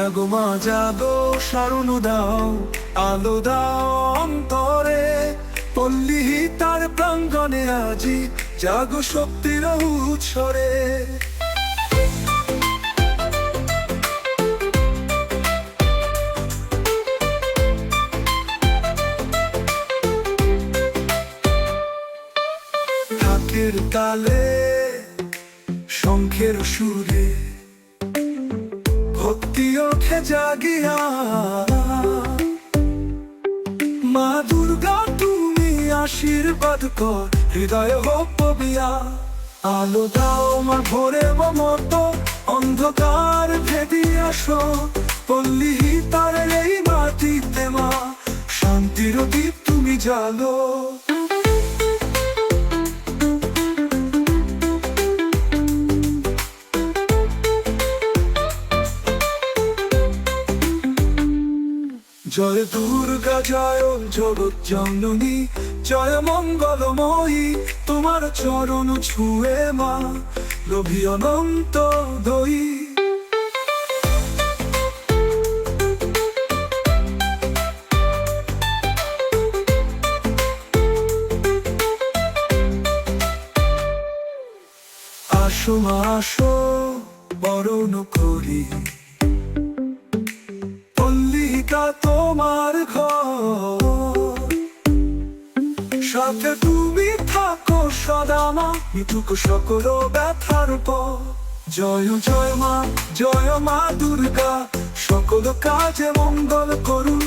জাগো মা জাগো, সারণ দাও, আলো দাও অন্তরে। পল্লী তার প্রাঙ্গণে আজি জাগো শক্তির উৎসরে। ঢাকের তালে শঙ্খের সুরে ভক্তি ওঠে জাগিয়া। মা দুর্গা তুমি আশীর্বাদ কর, হৃদয়ে হোক পবিয়া। আলো দাও মা ভোরে মমত, অন্ধকার ভেদি আসো। পল্লী তার এই মাটিতে মা শান্তির দীপ তুমি জ্বালো। জয় দুর্গা জয় জগৎ জননী, জয় মঙ্গলময়ী। তোমার চরণ ছুঁয়ে মা লোভী অনন্ত দই। আসো মা আসো বরণ করি, তোমার ঘর। সাথে তুমি থাকো সদা মা, মিটুক সকল ব্যথার পর। জয় জয় মা দুর্গা, সকল কাজে মঙ্গল করুন।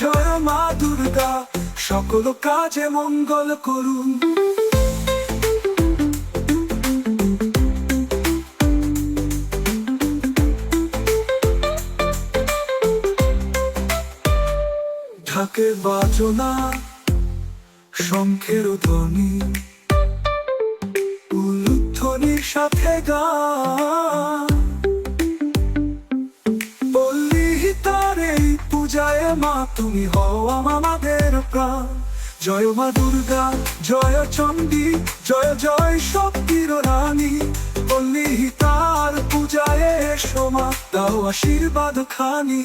জয় মা দুর্গা, সকল কাজে মঙ্গল করুন। ঢাকের বাজনা শঙ্খের ধ্বনি, উলুধ্বনির সাথে গান। পল্লী তার এই পূজায় মা তুমি হও আমাদের প্রাণ। জয় মা দুর্গা, জয় চণ্ডী, জয় জয় শক্তির রানী। পল্লী তার পূজায় এসো মা, দাও আশীর্বাদ খানি।